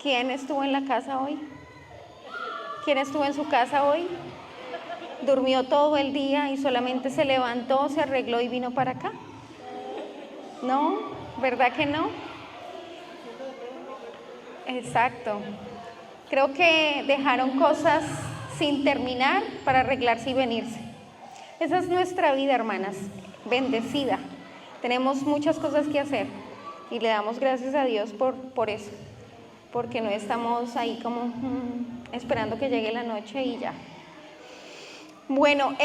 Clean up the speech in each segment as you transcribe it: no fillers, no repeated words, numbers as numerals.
¿Quién estuvo en la casa hoy? ¿Quién estuvo en su casa hoy? ¿Durmió todo el día y solamente se levantó, se arregló y vino para acá? ¿No? ¿Verdad que no? Exacto. Creo que dejaron cosas sin terminar para arreglarse y venirse. Esa es nuestra vida, hermanas, bendecida. Tenemos muchas cosas que hacer y le damos gracias a Dios por eso, porque no estamos ahí como esperando que llegue la noche y ya. Bueno,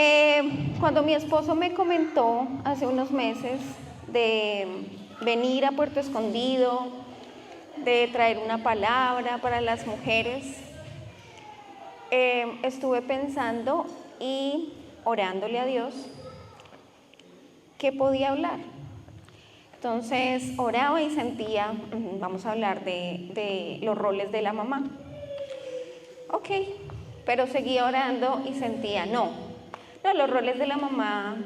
cuando mi esposo me comentó hace unos meses de venir a Puerto Escondido, de traer una palabra para las mujeres, estuve pensando y orándole a Dios qué podía hablar. Entonces oraba y sentía, vamos a hablar de los roles de la mamá. Ok, pero seguía orando y sentía, no, los roles de la mamá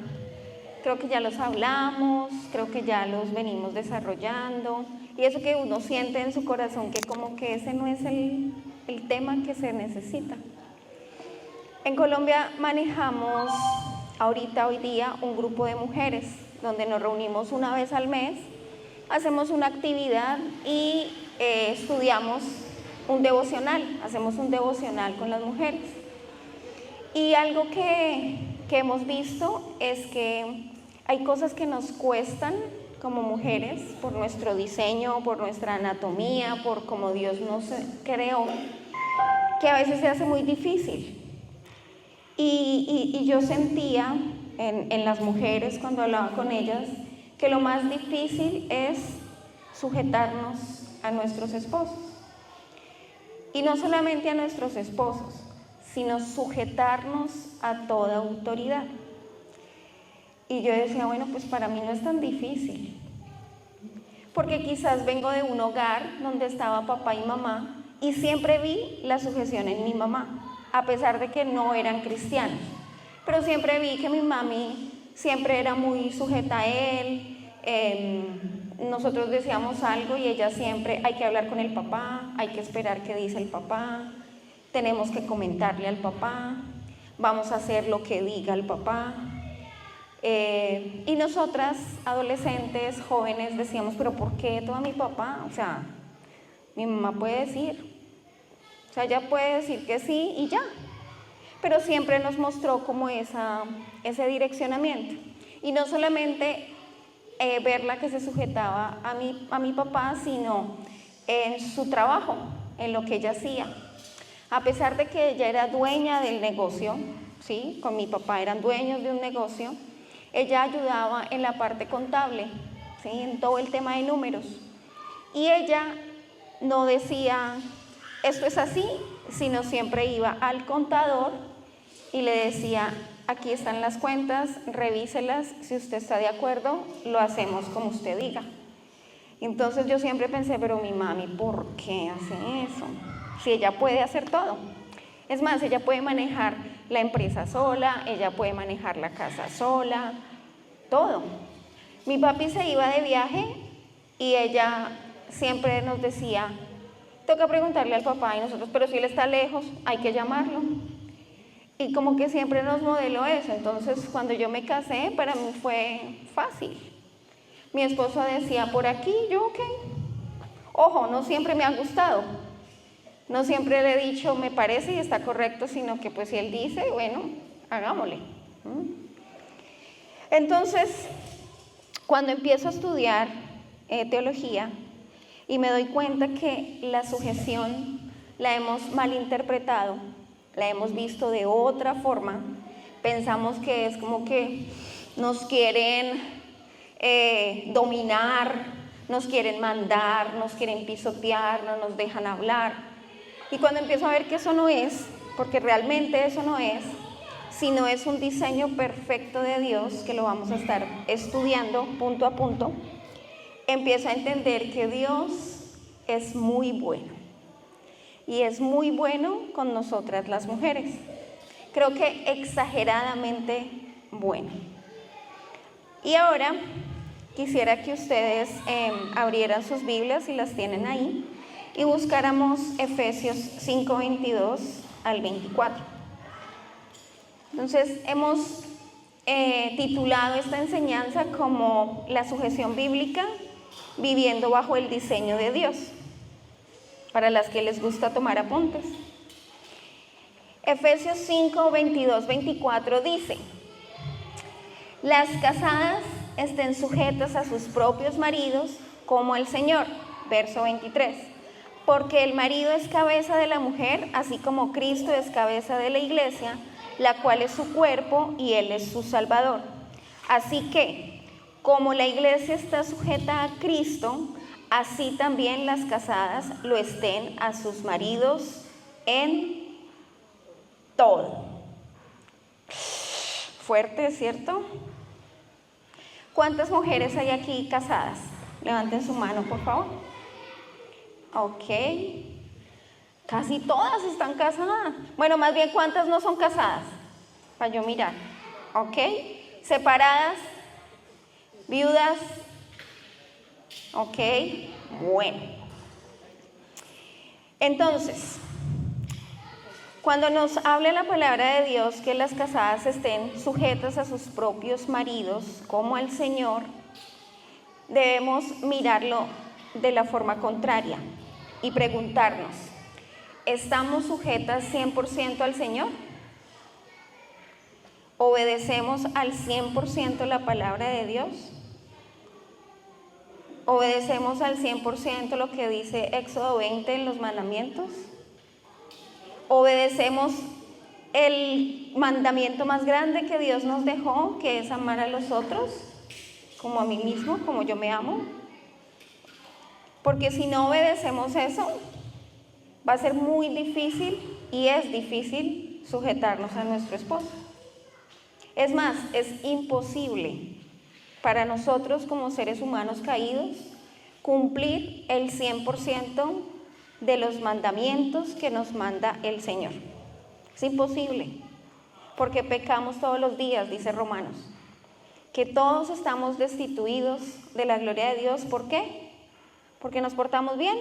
creo que ya los hablamos, creo que ya los venimos desarrollando, y eso que uno siente en su corazón que como que ese no es el tema que se necesita. En Colombia manejamos hoy día un grupo de mujeres donde nos reunimos una vez al mes, hacemos una actividad y estudiamos un devocional, hacemos un devocional con las mujeres. Y algo que hemos visto es que hay cosas que nos cuestan como mujeres por nuestro diseño, por nuestra anatomía, por cómo Dios nos creó, que a veces se hace muy difícil. Y yo sentía en las mujeres cuando hablaba con ellas que lo más difícil es sujetarnos a nuestros esposos. Y no solamente a nuestros esposos, sino sujetarnos a toda autoridad. Y yo decía, bueno, pues para mí no es tan difícil, porque quizás vengo de un hogar donde estaba papá y mamá y siempre vi la sujeción en mi mamá, a pesar de que no eran cristianos, pero siempre vi que mi mami siempre era muy sujeta a él. Nosotros decíamos algo y ella siempre, hay que hablar con el papá, hay que esperar qué dice el papá, tenemos que comentarle al papá, vamos a hacer lo que diga el papá. Y nosotras, adolescentes, jóvenes, decíamos, pero ¿por qué todo a mi papá? O sea, mi mamá puede decir, o sea, ella puede decir que sí y ya. Pero siempre nos mostró como ese direccionamiento. Y no solamente verla que se sujetaba a mi papá, sino en su trabajo, en lo que ella hacía. A pesar de que ella era dueña del negocio, ¿sí? Con mi papá eran dueños de un negocio, ella ayudaba en la parte contable, ¿sí? En todo el tema de números. Y ella no decía, esto es así, sino siempre iba al contador y le decía, aquí están las cuentas, revíselas, si usted está de acuerdo, lo hacemos como usted diga. Entonces yo siempre pensé, pero mi mami, ¿por qué hace eso? Si ella puede hacer todo. Es más, ella puede manejar la empresa sola, ella puede manejar la casa sola, todo. Mi papi se iba de viaje y ella siempre nos decía, toca preguntarle al papá, y nosotros, pero si él está lejos, hay que llamarlo. Y como que siempre nos modeló eso. Entonces cuando yo me casé, para mí fue fácil. Mi esposo decía, por aquí, yo ok. Ojo, no siempre me ha gustado. No siempre le he dicho, me parece y está correcto, sino que pues si él dice, bueno, hagámosle. Entonces, cuando empiezo a estudiar teología y me doy cuenta que la sujeción la hemos malinterpretado, la hemos visto de otra forma, pensamos que es como que nos quieren dominar, nos quieren mandar, nos quieren pisotear, no nos dejan hablar. Y cuando empiezo a ver que eso no es, porque realmente eso no es, sino es un diseño perfecto de Dios, que lo vamos a estar estudiando punto a punto, empiezo a entender que Dios es muy bueno. Y es muy bueno con nosotras las mujeres. Creo que exageradamente bueno. Y ahora quisiera que ustedes abrieran sus Biblias, si las tienen ahí, y buscáramos Efesios 5:22 al 24. Entonces hemos titulado esta enseñanza como la sujeción bíblica viviendo bajo el diseño de Dios, para las que les gusta tomar apuntes. Efesios 5:22-24 dice: las casadas estén sujetas a sus propios maridos como el Señor. Verso 23: porque el marido es cabeza de la mujer, así como Cristo es cabeza de la iglesia, la cual es su cuerpo y Él es su Salvador. Así que, como la iglesia está sujeta a Cristo, así también las casadas lo estén a sus maridos en todo. Fuerte, ¿cierto? ¿Cuántas mujeres hay aquí casadas? Levanten su mano, por favor. Ok. Casi todas están casadas. Bueno, más bien, ¿cuántas no son casadas? Para yo mirar. Ok. ¿Separadas? ¿Viudas? Ok. Bueno. Entonces, cuando nos habla la palabra de Dios que las casadas estén sujetas a sus propios maridos como al Señor, debemos mirarlo de la forma contraria y preguntarnos: ¿estamos sujetas 100% al Señor? ¿Obedecemos al 100% la palabra de Dios? ¿Obedecemos al 100% lo que dice Éxodo 20 en los mandamientos? ¿Obedecemos el mandamiento más grande que Dios nos dejó, que es amar a los otros como a mí mismo, como yo me amo? Porque si no obedecemos eso, va a ser muy difícil, y es difícil, sujetarnos a nuestro esposo. Es más, es imposible para nosotros como seres humanos caídos cumplir el 100% de los mandamientos que nos manda el Señor. Es imposible, porque pecamos todos los días, dice Romanos, que todos estamos destituidos de la gloria de Dios. ¿Por qué? Porque nos portamos bien,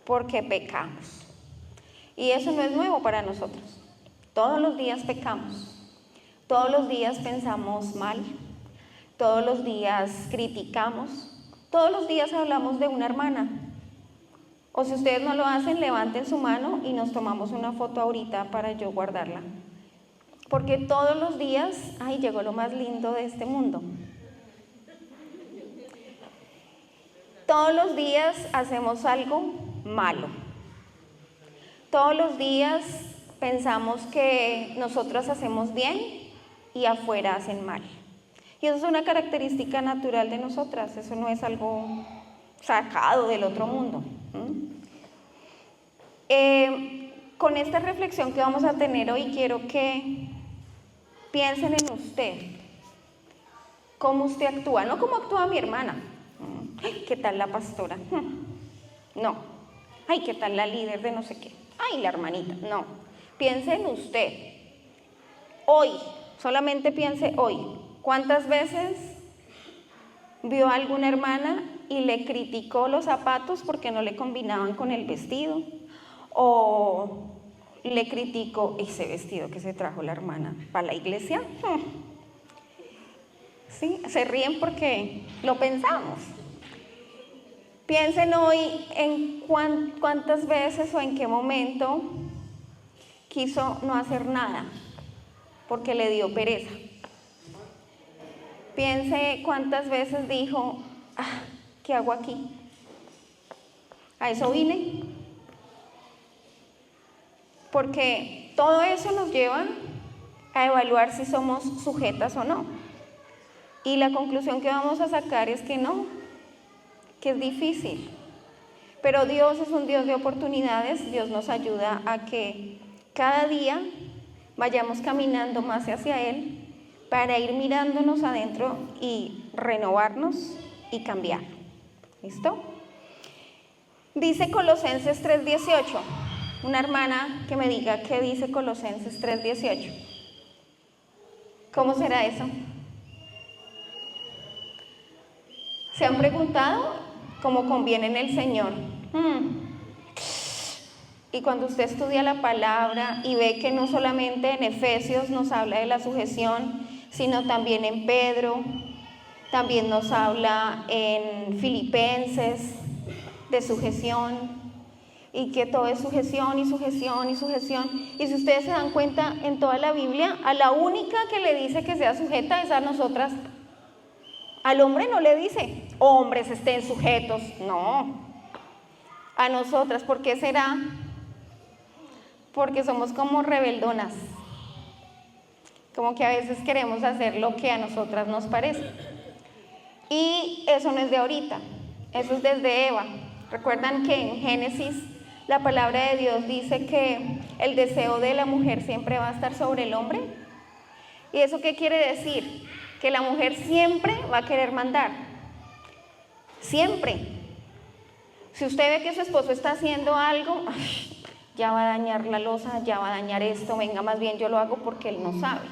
porque pecamos. Y eso no es nuevo para nosotros. Todos los días pecamos, todos los días pensamos mal, todos los días criticamos, todos los días hablamos de una hermana. O si ustedes no lo hacen, levanten su mano y nos tomamos una foto ahorita para yo guardarla. Porque todos los días, ay, llegó lo más lindo de este mundo. Todos los días hacemos algo malo. Todos los días pensamos que nosotros hacemos bien y afuera hacen mal. Y eso es una característica natural de nosotras, eso no es algo sacado del otro mundo. Con esta reflexión que vamos a tener hoy, quiero que piensen en usted, cómo usted actúa, no cómo actúa mi hermana. Ay, ¿qué tal la pastora? No. Ay, ¿qué tal la líder de no sé qué? Ay, la hermanita. No. Piense en usted. Hoy, solamente piense hoy. ¿Cuántas veces vio a alguna hermana y le criticó los zapatos porque no le combinaban con el vestido? ¿O le criticó ese vestido que se trajo la hermana para la iglesia? ¿Sí? Se ríen porque lo pensamos. Piensen hoy en cuántas veces o en qué momento quiso no hacer nada porque le dio pereza. Piense cuántas veces dijo: ¿qué hago aquí? ¿A eso vine? Porque todo eso nos lleva a evaluar si somos sujetas o no. Y la conclusión que vamos a sacar es que no, que es difícil. Pero Dios es un Dios de oportunidades. Dios nos ayuda a que cada día vayamos caminando más hacia Él, para ir mirándonos adentro y renovarnos y cambiar. ¿Listo? Dice Colosenses 3:18. Una hermana que me diga qué dice Colosenses 3:18. ¿Cómo será eso? ¿Se han preguntado? Como conviene en el Señor, Y cuando usted estudia la palabra y ve que no solamente en Efesios nos habla de la sujeción, sino también en Pedro, también nos habla en Filipenses de sujeción, y que todo es sujeción y sujeción y sujeción. Y si ustedes se dan cuenta, en toda la Biblia, a la única que le dice que sea sujeta es a nosotras. Al hombre no le dice, hombres estén sujetos, no. A nosotras, ¿por qué será? Porque somos como rebeldonas, como que a veces queremos hacer lo que a nosotras nos parece. Y eso no es de ahorita, eso es desde Eva. ¿Recuerdan que en Génesis la palabra de Dios dice que el deseo de la mujer siempre va a estar sobre el hombre? ¿Y eso qué quiere decir? Que la mujer siempre va a querer mandar, siempre. Si usted ve que su esposo está haciendo algo, ya va a dañar la loza, ya va a dañar esto, venga, más bien yo lo hago porque él no sabe,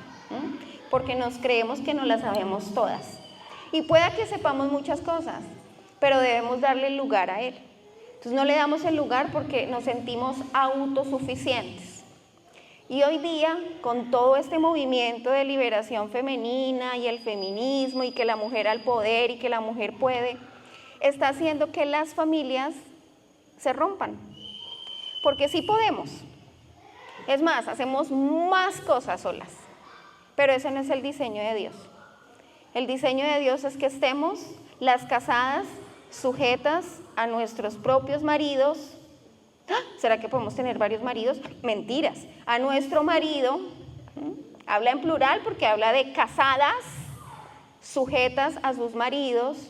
porque nos creemos que no las sabemos todas. Y pueda que sepamos muchas cosas, pero debemos darle el lugar a él. Entonces no le damos el lugar porque nos sentimos autosuficientes. Y hoy día, con todo este movimiento de liberación femenina y el feminismo y que la mujer al poder y que la mujer puede, está haciendo que las familias se rompan. Porque sí podemos. Es más, hacemos más cosas solas. Pero ese no es el diseño de Dios. El diseño de Dios es que estemos las casadas sujetas a nuestros propios maridos. ¿Será que podemos tener varios maridos? Mentiras. A nuestro marido, habla en plural porque habla de casadas sujetas a sus maridos,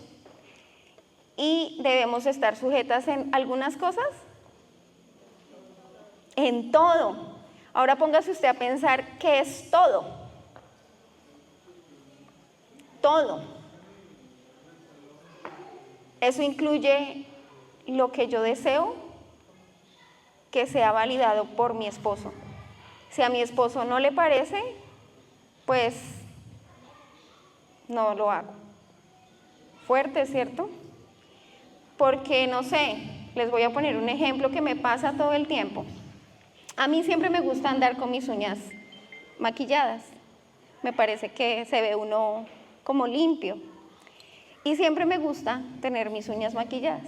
y debemos estar sujetas en algunas cosas, en todo. Ahora póngase usted a pensar qué es todo. Todo. Eso incluye lo que yo deseo que sea validado por mi esposo. Si a mi esposo no le parece, pues no lo hago. Fuerte, ¿cierto? Porque, no sé, les voy a poner un ejemplo que me pasa todo el tiempo. A mí siempre me gusta andar con mis uñas maquilladas. Me parece que se ve uno como limpio. Y siempre me gusta tener mis uñas maquilladas.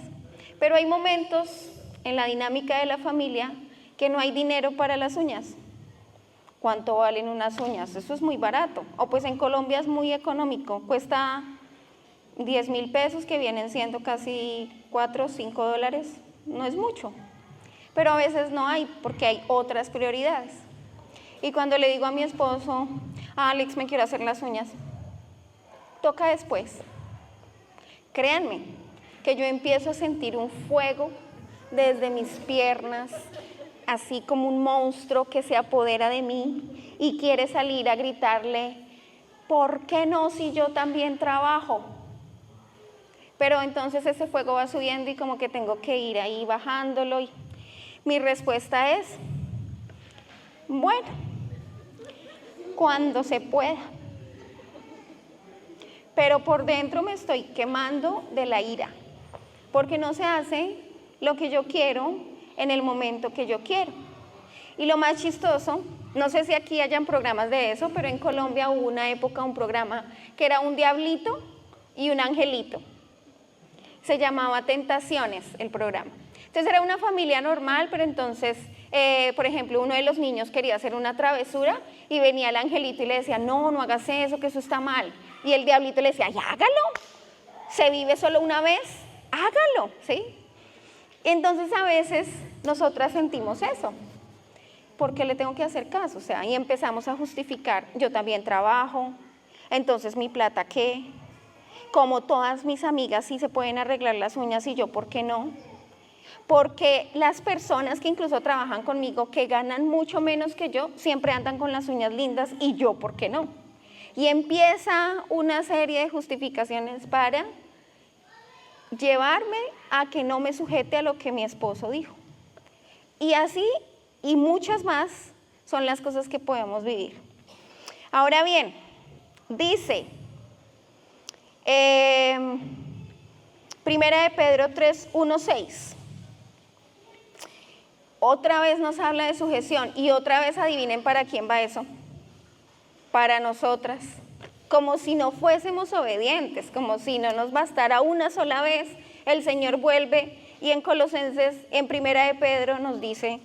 Pero hay momentos en la dinámica de la familia que no hay dinero para las uñas. ¿Cuánto valen unas uñas? Eso es muy barato. O pues en Colombia es muy económico. Cuesta 10.000 pesos, que vienen siendo casi 4 o 5 dólares. No es mucho. Pero a veces no hay, porque hay otras prioridades. Y cuando le digo a mi esposo, Alex, me quiero hacer las uñas, toca después. Créanme que yo empiezo a sentir un fuego desde mis piernas, así como un monstruo que se apodera de mí y quiere salir a gritarle, ¿por qué no si yo también trabajo? Pero entonces ese fuego va subiendo y como que tengo que ir ahí bajándolo. Y mi respuesta es, bueno, cuando se pueda. Pero por dentro me estoy quemando de la ira, porque no se hace lo que yo quiero en el momento que yo quiero. Y lo más chistoso, no sé si aquí hayan programas de eso, pero en Colombia hubo una época, un programa que era un diablito y un angelito. Se llamaba Tentaciones el programa. Entonces era una familia normal, pero entonces, por ejemplo, uno de los niños quería hacer una travesura y venía el angelito y le decía, no, no hagas eso, que eso está mal. Y el diablito le decía, ya hágalo, se vive solo una vez, hágalo, ¿sí? Entonces a veces nosotras sentimos eso, ¿por qué le tengo que hacer caso? O sea, y empezamos a justificar, yo también trabajo, entonces mi plata, ¿qué? Como todas mis amigas sí se pueden arreglar las uñas y yo, ¿por qué no? Porque las personas que incluso trabajan conmigo, que ganan mucho menos que yo, siempre andan con las uñas lindas y yo, ¿por qué no? Y empieza una serie de justificaciones para llevarme a que no me sujete a lo que mi esposo dijo. Y así, y muchas más, son las cosas que podemos vivir. Ahora bien, dice, Primera de Pedro 3:1-6, otra vez nos habla de sujeción y otra vez adivinen para quién va eso. Para nosotras. Como si no fuésemos obedientes, como si no nos bastara una sola vez. El Señor vuelve y en Colosenses, en Primera de Pedro nos dice: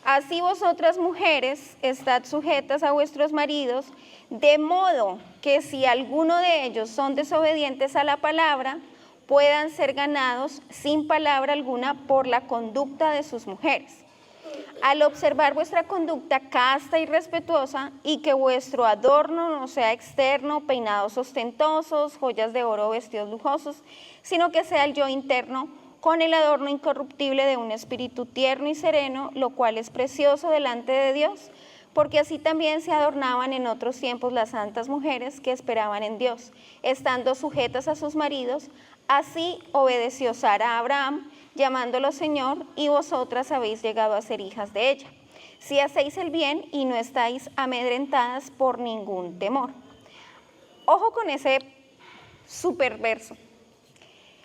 así vosotras mujeres estad sujetas a vuestros maridos, de modo que si alguno de ellos son desobedientes a la palabra, puedan ser ganados sin palabra alguna por la conducta de sus mujeres. Al observar vuestra conducta casta y respetuosa, y que vuestro adorno no sea externo, peinados ostentosos, joyas de oro, vestidos lujosos, sino que sea el yo interno, con el adorno incorruptible de un espíritu tierno y sereno, lo cual es precioso delante de Dios, porque así también se adornaban en otros tiempos las santas mujeres que esperaban en Dios, estando sujetas a sus maridos. Así obedeció Sara a Abraham, llamándolo Señor, y vosotras habéis llegado a ser hijas de ella, si hacéis el bien y no estáis amedrentadas por ningún temor. Ojo con ese super verso,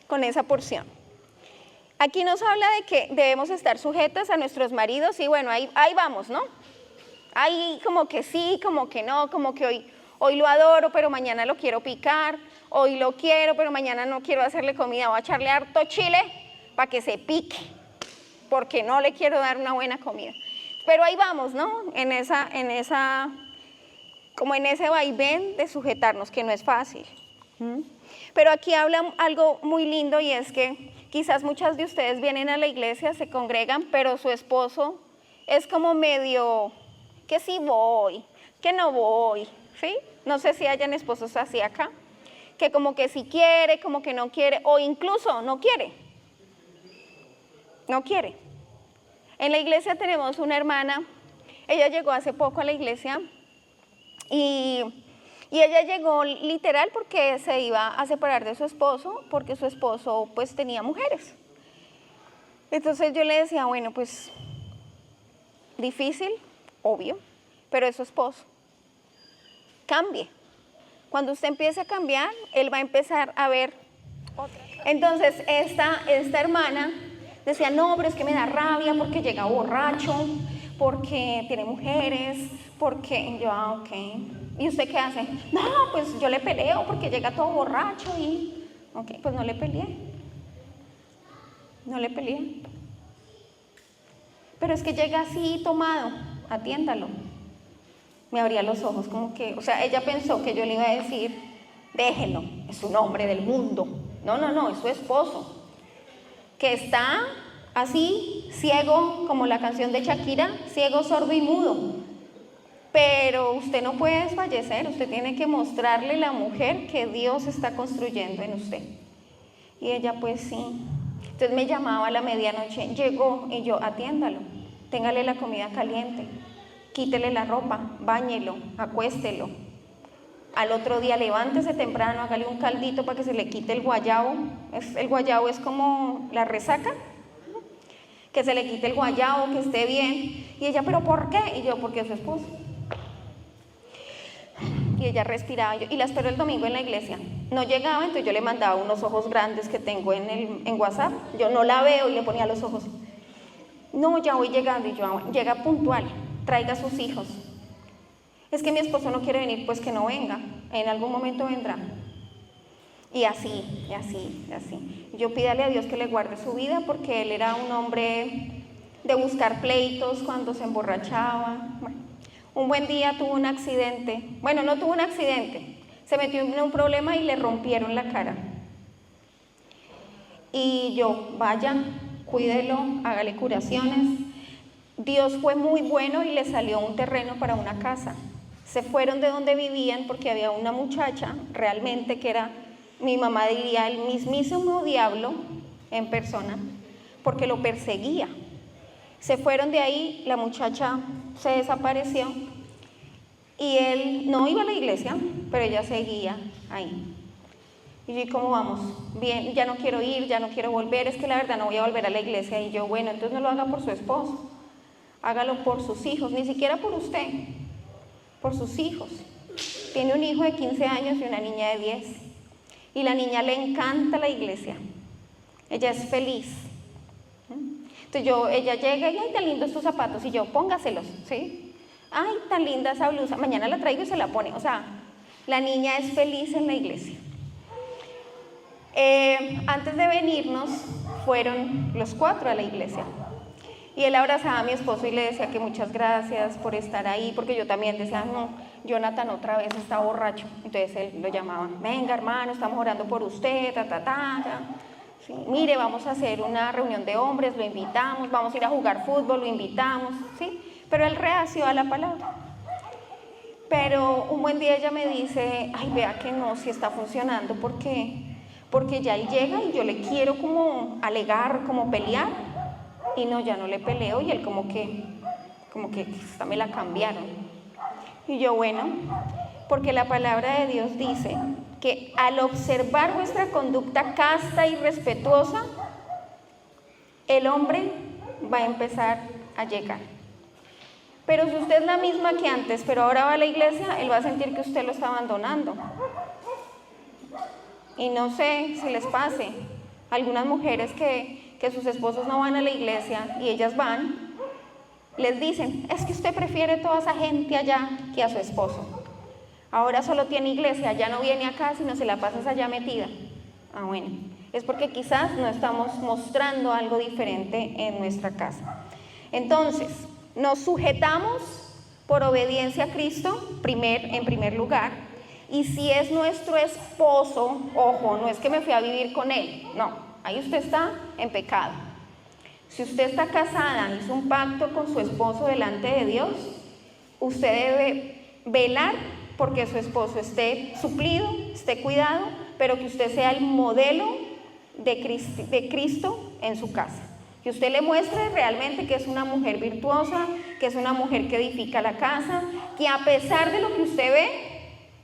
con esa porción. Aquí nos habla de que debemos estar sujetas a nuestros maridos y bueno, ahí vamos, ¿no? Ahí como que sí, como que no, como que hoy lo adoro, pero mañana lo quiero picar, hoy lo quiero, pero mañana no quiero hacerle comida, voy a echarle harto chile para que se pique, porque no le quiero dar una buena comida. Pero ahí vamos, ¿no? Como en ese vaivén de sujetarnos, que no es fácil. Pero aquí habla algo muy lindo y es que quizás muchas de ustedes vienen a la iglesia, se congregan, pero su esposo es como medio, que sí voy, que no voy, ¿sí? No sé si hayan esposos así acá, que como que sí quiere, como que no quiere, o incluso no quiere. No quiere. En la iglesia tenemos una hermana, ella llegó hace poco a la iglesia y ella llegó literal porque se iba a separar de su esposo, porque su esposo pues tenía mujeres. Entonces yo le decía, bueno, pues difícil, obvio, pero es su esposo. Cambie. Cuando usted empiece a cambiar, él va a empezar a ver otra. Entonces esta hermana decía, no, pero es que me da rabia porque llega borracho, porque tiene mujeres, porque yo, ok. ¿Y usted qué hace? No, pues yo le peleo porque llega todo borracho y, ok, pues no le peleé. No le peleé. Pero es que llega así tomado, atiéndalo. Me abría los ojos como que, o sea, ella pensó que yo le iba a decir, déjelo, es un hombre del mundo. No, es su esposo. Que está así, ciego, como la canción de Shakira, ciego, sordo y mudo. Pero usted no puede desfallecer, usted tiene que mostrarle la mujer que Dios está construyendo en usted. Y ella pues sí. Entonces me llamaba a la medianoche, llegó y yo, atiéndalo, téngale la comida caliente, quítele la ropa, báñelo, acuéstelo. Al otro día levántese temprano, hágale un caldito para que se le quite el guayabo. El guayabo es como la resaca, que se le quite el guayabo, que esté bien. Y ella, ¿pero por qué? Y yo, porque es su esposo. Y ella respiraba, y la esperó el domingo en la iglesia. No llegaba, entonces yo le mandaba unos ojos grandes que tengo en WhatsApp. Yo no la veo y le ponía los ojos. No, ya voy llegando, y yo, llega puntual, traiga a sus hijos. Es que mi esposo no quiere venir, pues que no venga, en algún momento vendrá. Y así. Yo pídale a Dios que le guarde su vida, porque él era un hombre de buscar pleitos cuando se emborrachaba. Bueno, un buen día tuvo un accidente, bueno, no tuvo un accidente, se metió en un problema y le rompieron la cara. Y yo, vaya, cuídelo, hágale curaciones. Dios fue muy bueno y le salió un terreno para una casa. Se fueron de donde vivían porque había una muchacha, realmente que era, mi mamá diría, el mismísimo diablo en persona, porque lo perseguía. Se fueron de ahí, la muchacha se desapareció y él no iba a la iglesia, pero ella seguía ahí. Y yo, ¿cómo vamos? Bien, ya no quiero ir, ya no quiero volver, es que la verdad no voy a volver a la iglesia. Y yo, bueno, entonces no lo haga por su esposo, hágalo por sus hijos, ni siquiera por usted, por sus hijos. Tiene un hijo de 15 años y una niña de 10. Y la niña le encanta la iglesia, ella es feliz. Entonces ella llega y, ay, tan lindos tus zapatos, y yo, póngaselos, ¿sí? Ay, tan linda esa blusa, mañana la traigo y se la pone. O sea, la niña es feliz en la iglesia. Antes de venirnos, fueron los 4 a la iglesia. Y él abrazaba a mi esposo y le decía que muchas gracias por estar ahí, porque yo también decía, no, Jonathan otra vez está borracho. Entonces él lo llamaba, venga hermano, estamos orando por usted, ya. Sí, mire, vamos a hacer una reunión de hombres, lo invitamos, vamos a ir a jugar fútbol, lo invitamos, ¿sí? Pero él reació a la palabra. Pero un buen día ella me dice, ay, vea que no, si está funcionando, porque ya él llega y yo le quiero como alegar, como pelear, y no, ya no le peleo, y él como que esta me la cambiaron. Y yo, bueno, porque la palabra de Dios dice que al observar vuestra conducta casta y respetuosa, el hombre va a empezar a llegar. Pero si usted es la misma que antes, pero ahora va a la iglesia, él va a sentir que usted lo está abandonando. Y no sé si les pase, algunas mujeres que sus esposos no van a la iglesia y ellas van, les dicen, es que usted prefiere toda esa gente allá que a su esposo. Ahora solo tiene iglesia, ya no viene acá, sino se la pasas allá metida. Ah, bueno, es porque quizás no estamos mostrando algo diferente en nuestra casa. Entonces, nos sujetamos por obediencia a Cristo, en primer lugar, y si es nuestro esposo, ojo, no es que me fui a vivir con él, no, ahí usted está en pecado. Si usted está casada, hizo un pacto con su esposo delante de Dios, usted debe velar porque su esposo esté suplido, esté cuidado, pero que usted sea el modelo de Cristo en su casa. Que usted le muestre realmente que es una mujer virtuosa, que es una mujer que edifica la casa, que a pesar de lo que usted ve,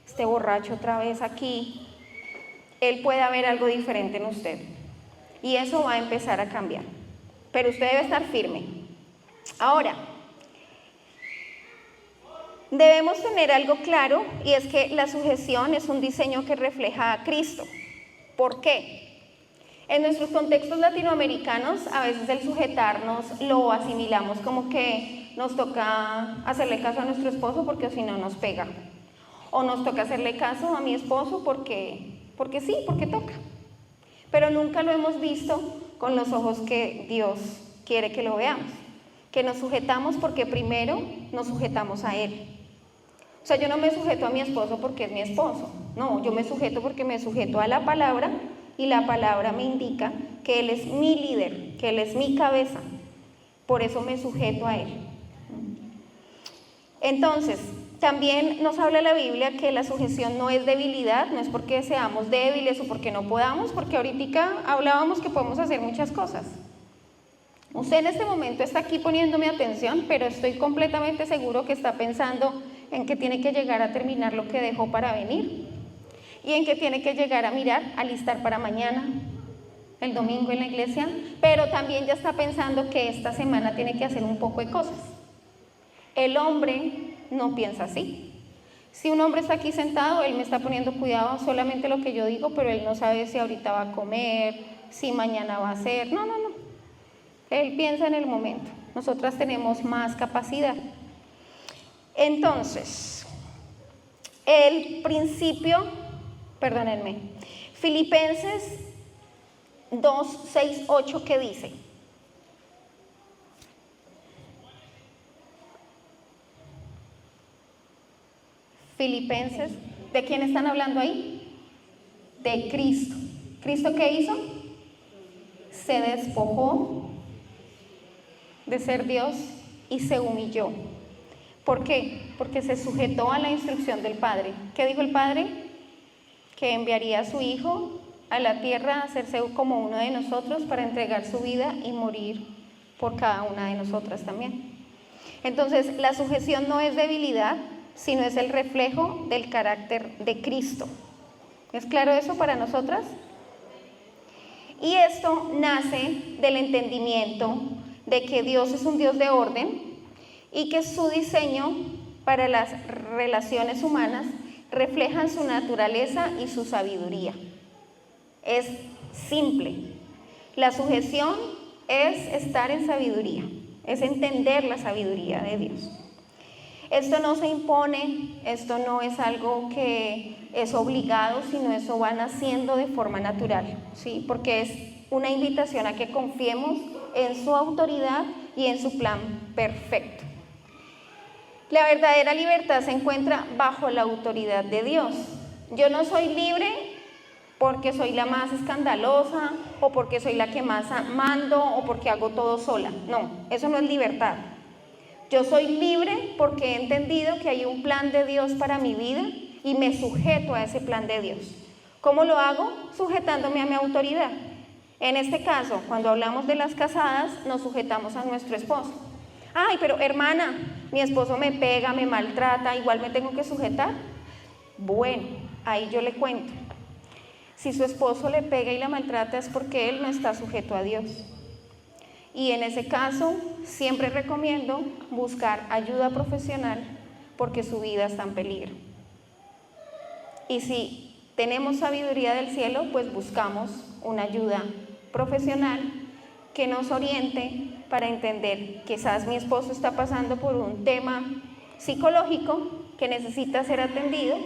este borracho otra vez aquí, él pueda ver algo diferente en usted. Y eso va a empezar a cambiar. Pero usted debe estar firme. Ahora, debemos tener algo claro, y es que la sujeción es un diseño que refleja a Cristo. ¿Por qué? En nuestros contextos latinoamericanos, a veces el sujetarnos lo asimilamos como que nos toca hacerle caso a nuestro esposo porque si no nos pega. O nos toca hacerle caso a mi esposo porque sí, porque toca. Pero nunca lo hemos visto con los ojos que Dios quiere que lo veamos. Que nos sujetamos porque primero nos sujetamos a Él. O sea, yo no me sujeto a mi esposo porque es mi esposo. No, yo me sujeto porque me sujeto a la palabra, y la palabra me indica que Él es mi líder, que Él es mi cabeza. Por eso me sujeto a Él. Entonces, también nos habla la Biblia que la sujeción no es debilidad, no es porque seamos débiles o porque no podamos, porque ahorita hablábamos que podemos hacer muchas cosas. Usted en este momento está aquí poniéndome atención, pero estoy completamente seguro que está pensando en que tiene que llegar a terminar lo que dejó para venir, y en que tiene que llegar a mirar, a listar para mañana, el domingo en la iglesia, pero también ya está pensando que esta semana tiene que hacer un poco de cosas. El hombre no piensa así. Si un hombre está aquí sentado, él me está poniendo cuidado solamente lo que yo digo, pero él no sabe si ahorita va a comer, si mañana va a hacer, no. Él piensa en el momento. Nosotras tenemos más capacidad. Entonces, el principio, perdónenme, Filipenses 2, 6, 8, ¿qué dice? Filipenses, ¿de quién están hablando ahí? De Cristo. ¿Cristo qué hizo? Se despojó de ser Dios y se humilló. ¿Por qué? Porque se sujetó a la instrucción del Padre. ¿Qué dijo el Padre? Que enviaría a su Hijo a la tierra a hacerse como uno de nosotros para entregar su vida y morir por cada una de nosotras también. Entonces, la sujeción no es debilidad, sino es el reflejo del carácter de Cristo. ¿Es claro eso para nosotras? Y esto nace del entendimiento de que Dios es un Dios de orden y que su diseño para las relaciones humanas reflejan su naturaleza y su sabiduría. Es simple. La sujeción es estar en sabiduría, es entender la sabiduría de Dios. Esto no se impone, esto no es algo que es obligado, sino eso va naciendo de forma natural, ¿sí? Porque es una invitación a que confiemos en su autoridad y en su plan perfecto. La verdadera libertad se encuentra bajo la autoridad de Dios. Yo no soy libre porque soy la más escandalosa o porque soy la que más mando o porque hago todo sola. No, eso no es libertad. Yo soy libre porque he entendido que hay un plan de Dios para mi vida y me sujeto a ese plan de Dios. ¿Cómo lo hago? Sujetándome a mi autoridad. En este caso, cuando hablamos de las casadas, nos sujetamos a nuestro esposo. Ay, pero hermana, mi esposo me pega, me maltrata, igual me tengo que sujetar. Bueno, ahí yo le cuento. Si su esposo le pega y la maltrata es porque él no está sujeto a Dios. Y en ese caso, siempre recomiendo buscar ayuda profesional porque su vida está en peligro. Y si tenemos sabiduría del cielo, pues buscamos una ayuda profesional que nos oriente para entender que quizás mi esposo está pasando por un tema psicológico que necesita ser atendido,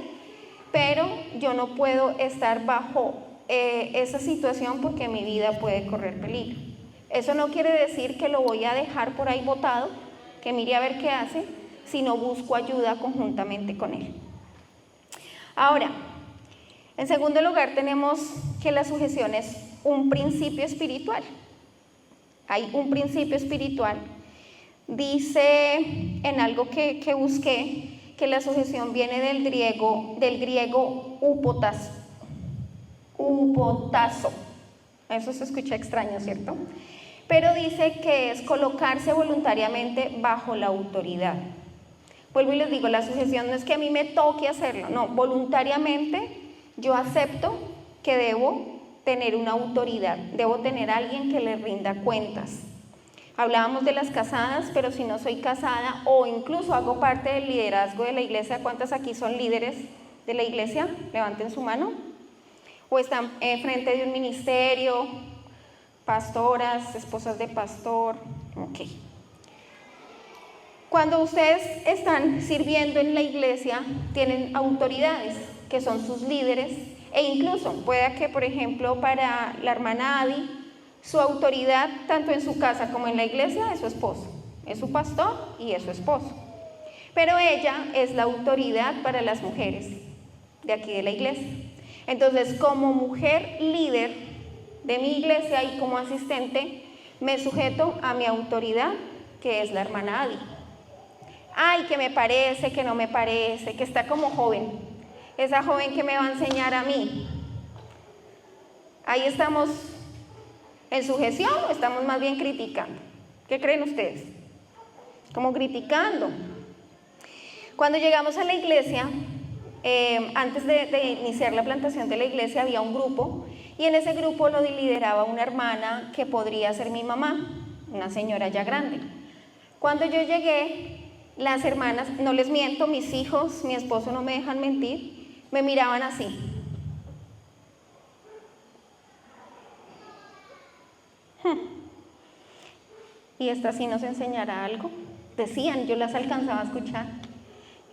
pero yo no puedo estar bajo esa situación porque mi vida puede correr peligro. Eso no quiere decir que lo voy a dejar por ahí botado, que mire a ver qué hace, sino busco ayuda conjuntamente con él. Ahora, en segundo lugar tenemos que la sujeción es un principio espiritual. Hay un principio espiritual. Dice en algo que busqué que la sujeción viene del griego upotazo. Eso se escucha extraño, ¿cierto? Pero dice que es colocarse voluntariamente bajo la autoridad. Vuelvo y les digo, la sujeción no es que a mí me toque hacerlo, no, voluntariamente yo acepto que debo tener una autoridad, debo tener a alguien que le rinda cuentas. Hablábamos de las casadas, pero si no soy casada o incluso hago parte del liderazgo de la iglesia, ¿cuántas aquí son líderes de la iglesia? Levanten su mano. O están frente de un ministerio, pastoras, esposas de pastor, ok. Cuando ustedes están sirviendo en la iglesia, tienen autoridades que son sus líderes e incluso pueda que, por ejemplo, para la hermana Adi, su autoridad tanto en su casa como en la iglesia es su esposo, es su pastor y es su esposo. Pero ella es la autoridad para las mujeres de aquí de la iglesia. Entonces, como mujer líder de mi iglesia y como asistente, me sujeto a mi autoridad, que es la hermana Adi. Ay, que me parece, que no me parece, que está como joven. Esa joven que me va a enseñar a mí. Ahí estamos en sujeción o estamos más bien criticando. ¿Qué creen ustedes? Como criticando. Cuando llegamos a la iglesia, antes de iniciar la plantación de la iglesia había un grupo y en ese grupo lo lideraba una hermana que podría ser mi mamá, una señora ya grande. Cuando yo llegué, las hermanas, no les miento, mis hijos, mi esposo no me dejan mentir, me miraban así. ¿Y esta sí nos enseñará algo? Decían, yo las alcanzaba a escuchar.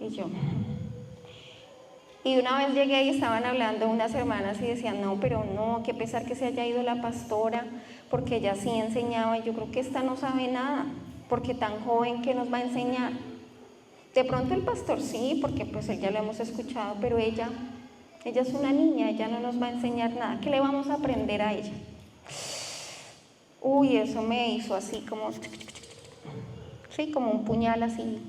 Y yo... Y una vez llegué y estaban hablando unas hermanas y decían, no, pero no, qué pesar que se haya ido la pastora, porque ella sí enseñaba, y yo creo que esta no sabe nada, porque tan joven, ¿qué nos va a enseñar? De pronto el pastor sí, porque pues él ya lo hemos escuchado, pero ella es una niña, ella no nos va a enseñar nada, ¿qué le vamos a aprender a ella? Uy, eso me hizo así como, sí, como un puñal así.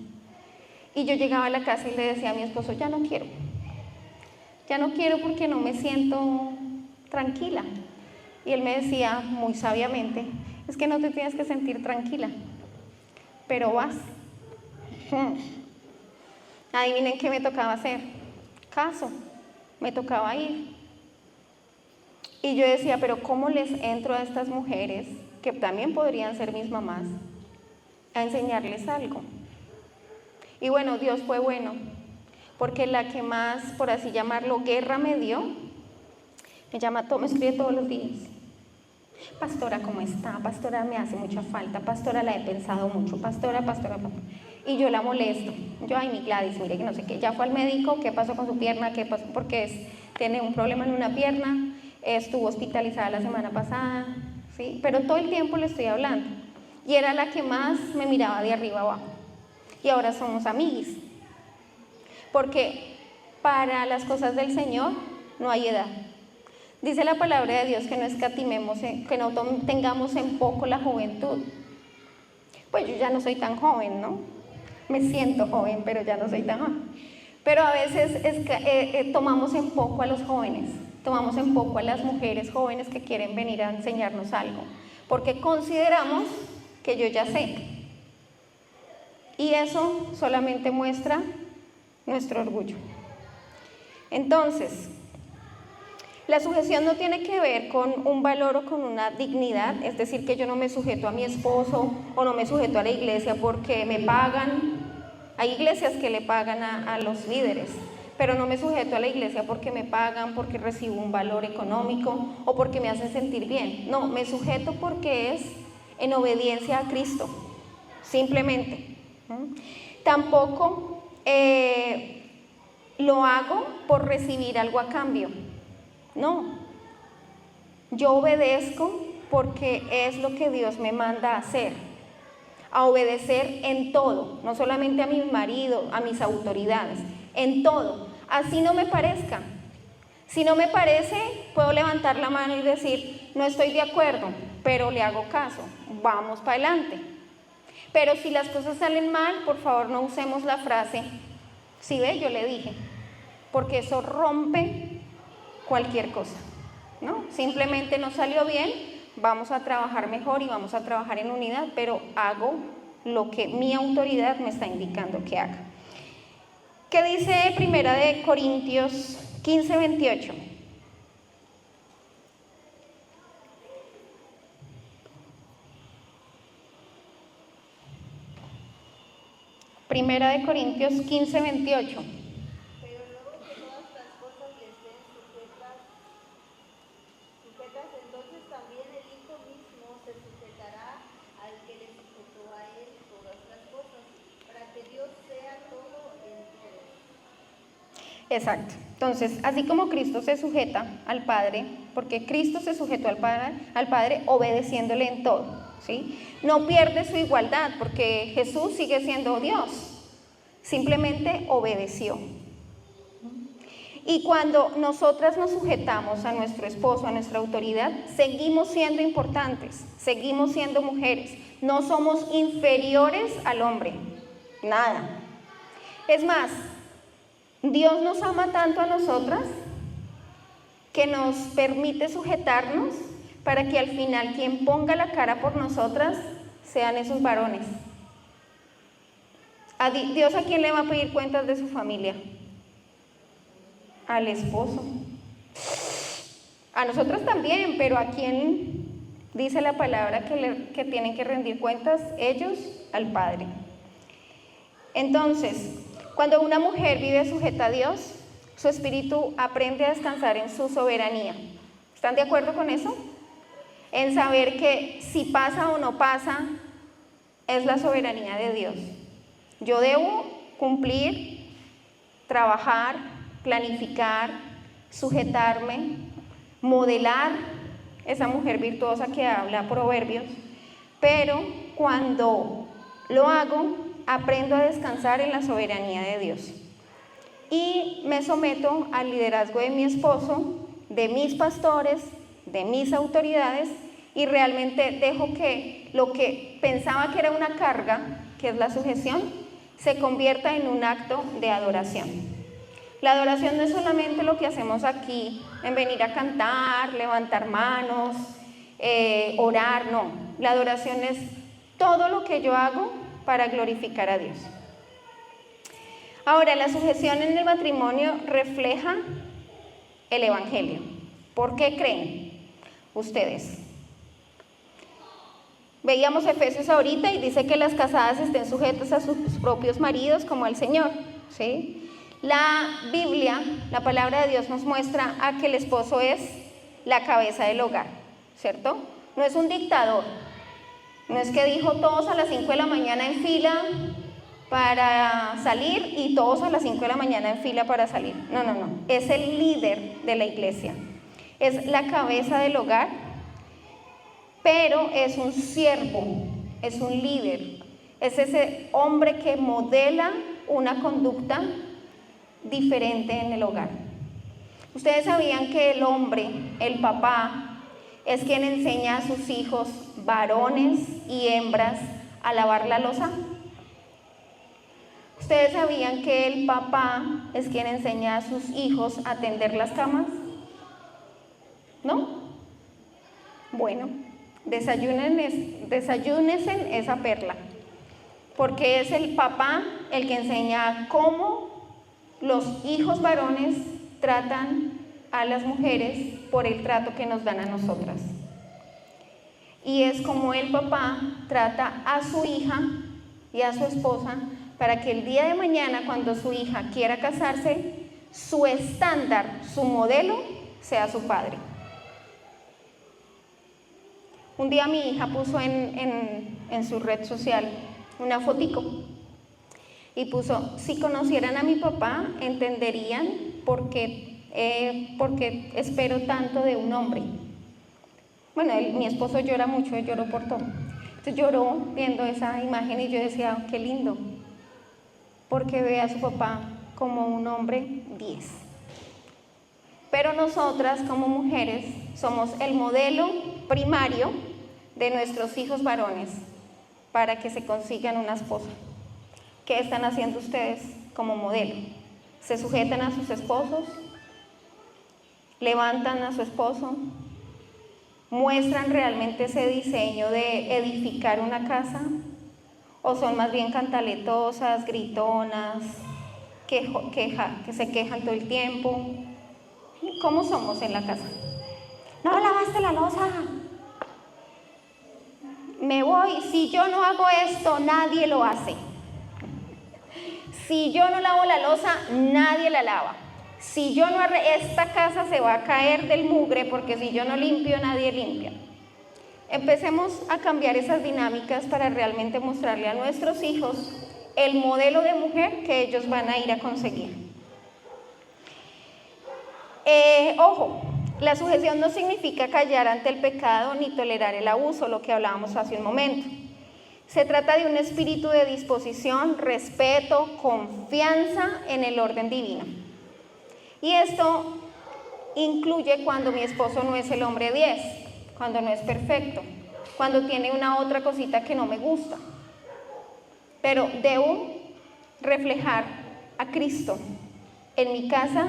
Y yo llegaba a la casa y le decía a mi esposo, ya no quiero porque no me siento tranquila. Y él me decía muy sabiamente, es que no te tienes que sentir tranquila, pero vas. Adivinen qué me tocaba hacer, caso, me tocaba ir. Y yo decía, pero ¿cómo les entro a estas mujeres, que también podrían ser mis mamás, a enseñarles algo? Y bueno, Dios fue bueno, porque la que más, por así llamarlo, guerra me dio, me escribe todos los días. Pastora, ¿cómo está? Pastora, me hace mucha falta. Pastora, la he pensado mucho. Pastora. Y yo la molesto. Yo, ay, mi Gladys, mire que no sé qué. Ya fue al médico, ¿qué pasó con su pierna? ¿Qué pasó? Porque tiene un problema en una pierna, estuvo hospitalizada la semana pasada, ¿sí? Pero todo el tiempo le estoy hablando. Y era la que más me miraba de arriba abajo. Y ahora somos amiguis. Porque para las cosas del Señor no hay edad. Dice la palabra de Dios que no escatimemos, que no tengamos en poco la juventud. Pues yo ya no soy tan joven, ¿no? Me siento joven, pero ya no soy tan joven. Pero a veces tomamos en poco a los jóvenes, tomamos en poco a las mujeres jóvenes que quieren venir a enseñarnos algo, porque consideramos que yo ya sé. Y eso solamente muestra nuestro orgullo. Entonces, la sujeción no tiene que ver con un valor o con una dignidad, es decir, que yo no me sujeto a mi esposo o no me sujeto a la iglesia porque me pagan. Hay iglesias que le pagan a los líderes, pero no me sujeto a la iglesia porque me pagan, porque recibo un valor económico o porque me hacen sentir bien. No, me sujeto porque es en obediencia a Cristo, simplemente. Tampoco lo hago por recibir algo a cambio. No, yo obedezco porque es lo que Dios me manda a hacer, a obedecer en todo, no solamente a mi marido, a mis autoridades, en todo, así no me parezca. Si no me parece, puedo levantar la mano y decir, no estoy de acuerdo, pero le hago caso, vamos para adelante. Pero si las cosas salen mal, por favor no usemos la frase, ¿sí ve? Yo le dije, porque eso rompe cualquier cosa, ¿no? Simplemente no salió bien, vamos a trabajar mejor y vamos a trabajar en unidad, pero hago lo que mi autoridad me está indicando que haga. ¿Qué dice Primera de Corintios 15:28? Primera de Corintios 15:28. Exacto. Entonces, así como Cristo se sujeta al Padre, porque Cristo se sujetó al Padre obedeciéndole en todo, ¿sí? No pierde su igualdad, porque Jesús sigue siendo Dios, simplemente obedeció. Y cuando nosotras nos sujetamos a nuestro esposo, a nuestra autoridad, seguimos siendo importantes, seguimos siendo mujeres, no somos inferiores al hombre, nada. Es más, Dios nos ama tanto a nosotras que nos permite sujetarnos para que al final quien ponga la cara por nosotras sean esos varones. ¿Dios a quién le va a pedir cuentas de su familia? Al esposo. A nosotros también, pero ¿a quién dice la palabra que tienen que rendir cuentas? Ellos, al Padre. Entonces, cuando una mujer vive sujeta a Dios, su espíritu aprende a descansar en su soberanía. ¿Están de acuerdo con eso? En saber que si pasa o no pasa, es la soberanía de Dios. Yo debo cumplir, trabajar, planificar, sujetarme, modelar esa mujer virtuosa que habla Proverbios, pero cuando lo hago, aprendo a descansar en la soberanía de Dios y me someto al liderazgo de mi esposo, de mis pastores, de mis autoridades, y realmente dejo que lo que pensaba que era una carga, que es la sujeción, se convierta en un acto de adoración. La adoración no es solamente lo que hacemos aquí, en venir a cantar, levantar manos, orar, no. La adoración es todo lo que yo hago para glorificar a Dios. Ahora, la sujeción en el matrimonio refleja el Evangelio. ¿Por qué creen ustedes? Veíamos Efesios ahorita y dice que las casadas estén sujetas a sus propios maridos como al Señor, ¿sí? La Biblia, la palabra de Dios nos muestra a que el esposo es la cabeza del hogar, ¿cierto? No es un dictador. No es que dijo todos a las 5 de la mañana en fila para salir y todos a las 5 de la mañana en fila para salir. No. Es el líder de la iglesia. Es la cabeza del hogar, pero es un siervo, es un líder. Es ese hombre que modela una conducta diferente en el hogar. Ustedes sabían que el hombre, el papá, es quien enseña a sus hijos, varones y hembras, a lavar la loza. ¿Ustedes sabían que el papá es quien enseña a sus hijos a tender las camas? ¿No? Bueno, desayúnense esa perla, porque es el papá el que enseña cómo los hijos varones tratan a las mujeres por el trato que nos dan a nosotras. Y es como el papá trata a su hija y a su esposa para que el día de mañana, cuando su hija quiera casarse, su estándar, su modelo, sea su padre. Un día mi hija puso en su red social una fotico y puso: si conocieran a mi papá, entenderían por qué espero tanto de un hombre. Bueno, mi esposo llora mucho, él lloró por todo. Entonces lloró viendo esa imagen y yo decía: qué lindo, porque ve a su papá como un hombre 10. Pero nosotras como mujeres somos el modelo primario de nuestros hijos varones para que se consigan una esposa. ¿Qué están haciendo ustedes como modelo? ¿Se sujetan a sus esposos? ¿Levantan a su esposo? ¿Muestran realmente ese diseño de edificar una casa? ¿O son más bien cantaletosas, gritonas, que se quejan todo el tiempo? ¿Cómo somos en la casa? No lavaste la loza. Me voy, si yo no hago esto, nadie lo hace. Si yo no lavo la loza, nadie la lava. Si yo no esta casa se va a caer del mugre, porque si yo no limpio, nadie limpia. Empecemos a cambiar esas dinámicas para realmente mostrarle a nuestros hijos el modelo de mujer que ellos van a ir a conseguir. Ojo, la sujeción no significa callar ante el pecado ni tolerar el abuso, lo que hablábamos hace un momento. Se trata de un espíritu de disposición, respeto, confianza en el orden divino. Y esto incluye cuando mi esposo no es el hombre 10, cuando no es perfecto, cuando tiene una otra cosita que no me gusta. Pero debo reflejar a Cristo en mi casa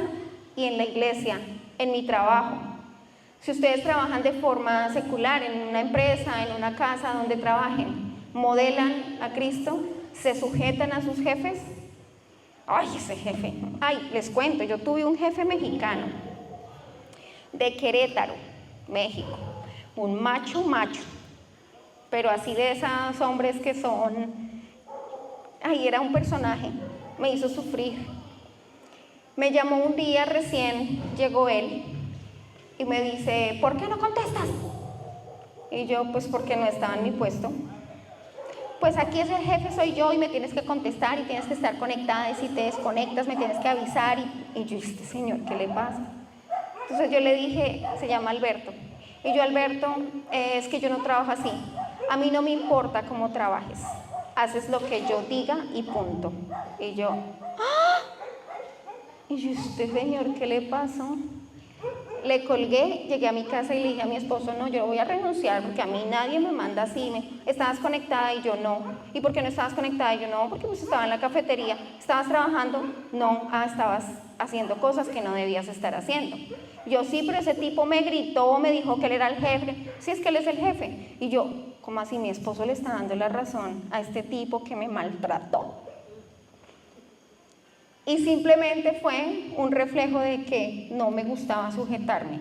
y en la iglesia, en mi trabajo. Si ustedes trabajan de forma secular, en una empresa, en una casa donde trabajen, modelan a Cristo, se sujetan a sus jefes. Ay, ese jefe, les cuento, yo tuve un jefe mexicano de Querétaro, México, un macho, pero así de esos hombres que son, era un personaje, me hizo sufrir. Me llamó un día, recién llegó él, y me dice: ¿por qué no contestas? Y yo: pues porque no estaba en mi puesto. Pues aquí es el jefe, soy yo, y me tienes que contestar y tienes que estar conectada, y si te desconectas me tienes que avisar. Y yo: este señor, ¿qué le pasa? Entonces yo le dije, se llama Alberto, y yo: Alberto, es que yo no trabajo así, a mí no me importa cómo trabajes, haces lo que yo diga y punto. Y yo: ¡ah! Y yo: este señor, ¿qué le pasó? Le colgué, llegué a mi casa y le dije a mi esposo: no, yo voy a renunciar porque a mí nadie me manda así. ¿Estabas conectada? Y yo: no. ¿Y por qué no estabas conectada? Y yo: no, porque pues estaba en la cafetería. ¿Estabas trabajando? No. Estabas haciendo cosas que no debías estar haciendo. Yo: sí, pero ese tipo me gritó, me dijo que él era el jefe. Sí, es que él es el jefe. Y yo: ¿cómo así? Mi esposo le está dando la razón a este tipo que me maltrató. Y simplemente fue un reflejo de que no me gustaba sujetarme,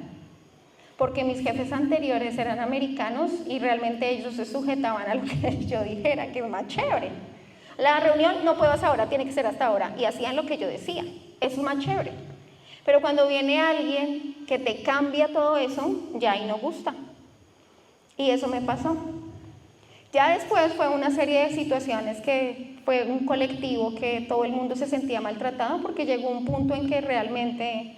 porque mis jefes anteriores eran americanos y realmente ellos se sujetaban a lo que yo dijera, que es más chévere. La reunión no puedo hasta ahora, tiene que ser hasta ahora, y hacían lo que yo decía, eso es más chévere. Pero cuando viene alguien que te cambia todo eso, ya ahí no gusta. Y eso me pasó. Ya después fue una serie de situaciones que fue un colectivo que todo el mundo se sentía maltratado porque llegó un punto en que realmente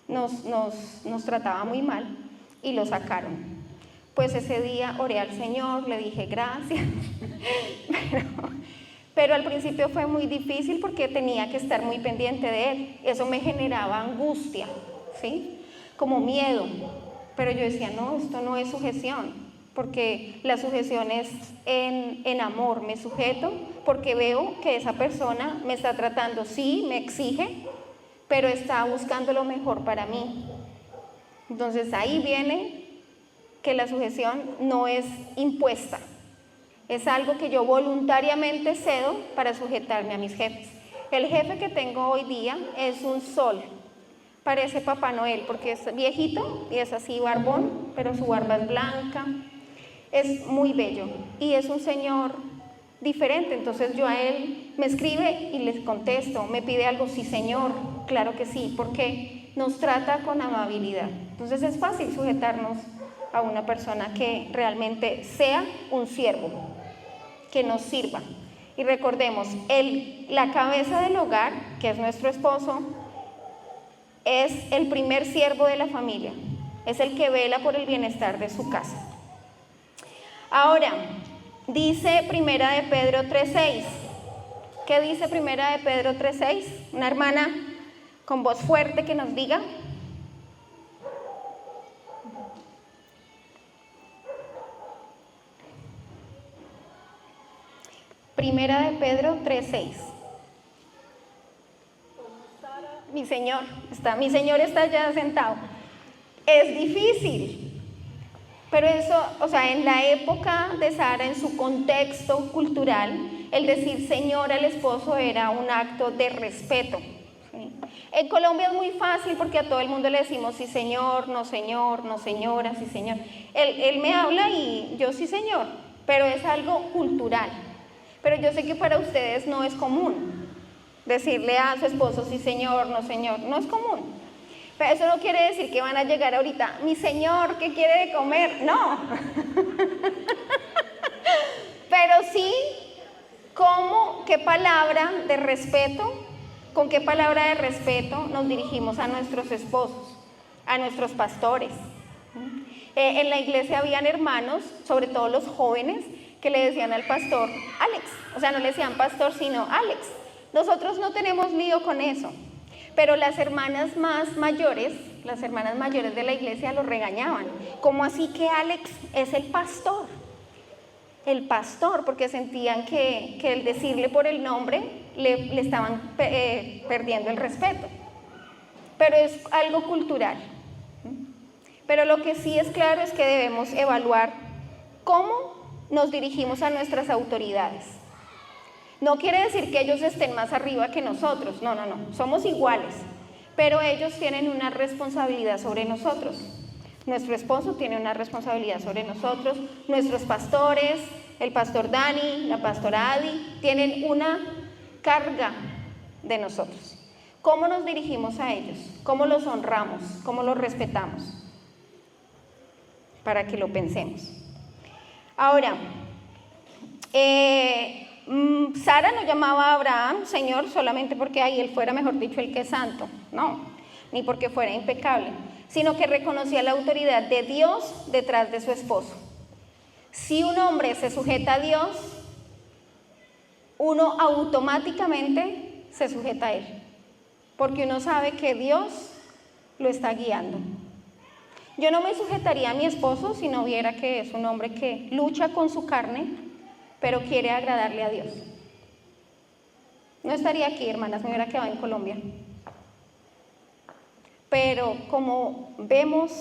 nos trataba muy mal y lo sacaron. Pues ese día oré al Señor, le dije gracias, pero al principio fue muy difícil porque tenía que estar muy pendiente de él. Eso me generaba angustia, ¿sí? Como miedo, pero yo decía, no, esto no es sujeción. Porque la sujeción es en amor, me sujeto porque veo que esa persona me está tratando, sí, me exige, pero está buscando lo mejor para mí. Entonces ahí viene que la sujeción no es impuesta, es algo que yo voluntariamente cedo para sujetarme a mis jefes. El jefe que tengo hoy día es un sol, parece Papá Noel porque es viejito y es así barbón, pero su barba es blanca. Es muy bello y es un señor diferente, entonces yo a él me escribe y les contesto, me pide algo, sí señor, claro que sí, porque nos trata con amabilidad. Entonces es fácil sujetarnos a una persona que realmente sea un siervo, que nos sirva. Y recordemos, la cabeza del hogar, que es nuestro esposo, es el primer siervo de la familia, es el que vela por el bienestar de su casa. Ahora, dice Primera de Pedro 3:6. ¿Qué dice Primera de Pedro 3:6? Una hermana con voz fuerte que nos diga. Primera de Pedro 3:6. Mi Señor está ya sentado. Es difícil. Pero eso, o sea, en la época de Sara, en su contexto cultural, el decir señor al esposo era un acto de respeto. ¿Sí? En Colombia es muy fácil porque a todo el mundo le decimos sí señor, no señora, sí señor. Él me habla y yo sí señor, pero es algo cultural. Pero yo sé que para ustedes no es común decirle a su esposo sí señor, no es común. Pero eso no quiere decir que van a llegar ahorita, mi señor, ¿qué quiere de comer? No. Pero sí, ¿qué palabra de respeto, con qué palabra de respeto nos dirigimos a nuestros esposos, a nuestros pastores? En la iglesia habían hermanos, sobre todo los jóvenes, que le decían al pastor, Alex. O sea, no le decían pastor, sino Alex. Nosotros no tenemos lío con eso. Pero las hermanas mayores de la iglesia lo regañaban. ¿Cómo así que Alex es el pastor? El pastor, porque sentían que el decirle por el nombre le estaban perdiendo el respeto. Pero es algo cultural. Pero lo que sí es claro es que debemos evaluar cómo nos dirigimos a nuestras autoridades. No quiere decir que ellos estén más arriba que nosotros, no, somos iguales, pero ellos tienen una responsabilidad sobre nosotros. Nuestro esposo tiene una responsabilidad sobre nosotros, nuestros pastores, el pastor Dani, la pastora Adi, tienen una carga de nosotros. ¿Cómo nos dirigimos a ellos? ¿Cómo los honramos? ¿Cómo los respetamos? Para que lo pensemos. Ahora, Sara no llamaba a Abraham Señor solamente porque ahí él fuera, mejor dicho, el que es santo, no, ni porque fuera impecable, sino que reconocía la autoridad de Dios detrás de su esposo. Si un hombre se sujeta a Dios, uno automáticamente se sujeta a él, porque uno sabe que Dios lo está guiando. Yo no me sujetaría a mi esposo si no viera que es un hombre que lucha con su carne, pero quiere agradarle a Dios. No estaría aquí, hermanas, me hubiera quedado en Colombia. Pero como vemos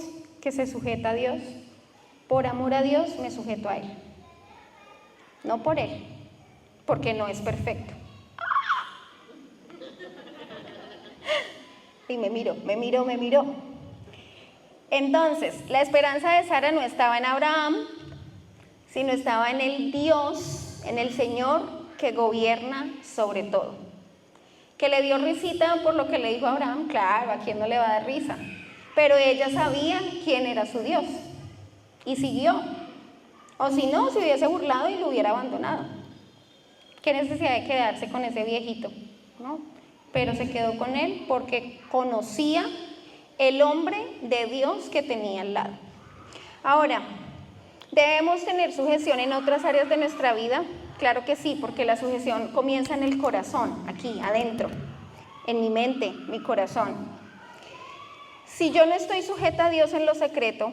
que se sujeta a Dios, por amor a Dios me sujeto a Él. No por Él, porque no es perfecto. Y me miró. Entonces, la esperanza de Sara no estaba en Abraham, sino estaba en el Dios, en el Señor que gobierna sobre todo. Que le dio risita por lo que le dijo a Abraham, claro, ¿a quién no le va a dar risa? Pero ella sabía quién era su Dios y siguió. O si no, se hubiese burlado y lo hubiera abandonado. ¿Qué necesidad de quedarse con ese viejito? ¿No? Pero se quedó con él porque conocía el hombre de Dios que tenía al lado. Ahora, ¿debemos tener sujeción en otras áreas de nuestra vida? Claro que sí, porque la sujeción comienza en el corazón, aquí, adentro, en mi mente, mi corazón. Si yo no estoy sujeta a Dios en lo secreto,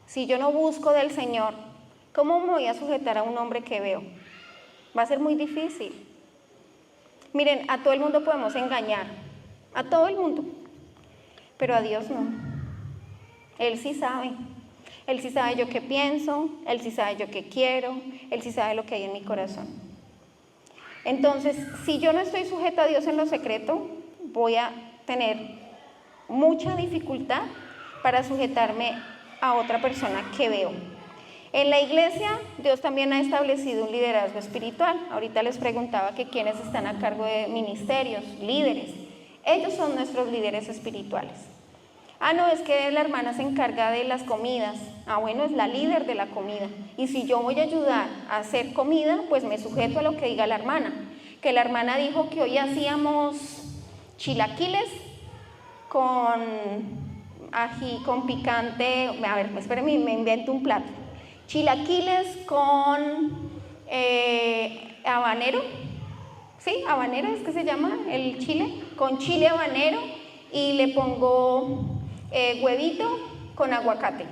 si yo no busco del Señor, ¿cómo me voy a sujetar a un hombre que veo? Va a ser muy difícil. Miren, a todo el mundo podemos engañar, a todo el mundo, pero a Dios no. Él sí sabe. Él sí sabe yo qué pienso, Él sí sabe yo qué quiero, Él sí sabe lo que hay en mi corazón. Entonces, si yo no estoy sujeta a Dios en lo secreto, voy a tener mucha dificultad para sujetarme a otra persona que veo. En la iglesia, Dios también ha establecido un liderazgo espiritual. Ahorita les preguntaba que quiénes están a cargo de ministerios, líderes. Ellos son nuestros líderes espirituales. Ah, no, es que la hermana se encarga de las comidas. Ah, bueno, es la líder de la comida. Y si yo voy a ayudar a hacer comida, pues me sujeto a lo que diga la hermana. Que la hermana dijo que hoy hacíamos chilaquiles con ají, con picante. A ver, espérenme, me invento un plato. Chilaquiles con habanero. ¿Sí? Habanero es que se llama el chile. Con chile habanero y le pongo huevito con aguacate.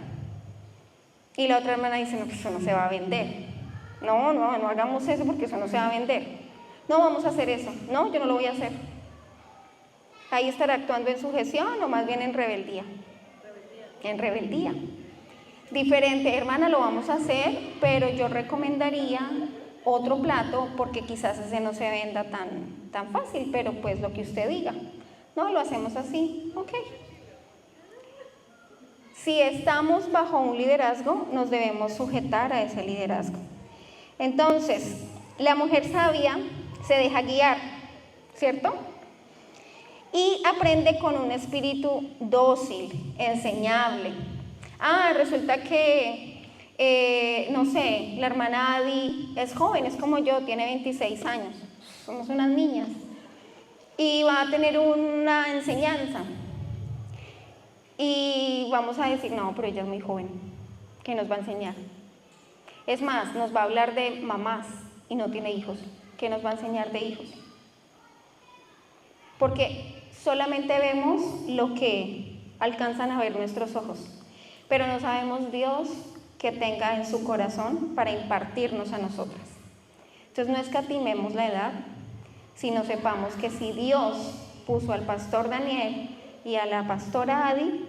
Y la otra hermana dice, no, pues eso no se va a vender. No hagamos eso porque eso no se va a vender. No vamos a hacer eso. No, yo no lo voy a hacer. Ahí estará actuando en sujeción o más bien en rebeldía. En rebeldía. Diferente, hermana, lo vamos a hacer, pero yo recomendaría otro plato porque quizás ese no se venda tan fácil, pero pues lo que usted diga. No, lo hacemos así, ok. Si estamos bajo un liderazgo, nos debemos sujetar a ese liderazgo. Entonces, la mujer sabia se deja guiar, ¿cierto? Y aprende con un espíritu dócil, enseñable. Ah, resulta que, no sé, la hermana Adi es joven, es como yo, tiene 26 años, somos unas niñas. Y va a tener una enseñanza. Y vamos a decir, no, pero ella es muy joven, ¿qué nos va a enseñar? Es más, nos va a hablar de mamás y no tiene hijos, ¿qué nos va a enseñar de hijos? Porque solamente vemos lo que alcanzan a ver nuestros ojos, pero no sabemos Dios que tenga en su corazón para impartirnos a nosotras. Entonces no escatimemos la edad, sino sepamos que si Dios puso al pastor Daniel y a la pastora Adi,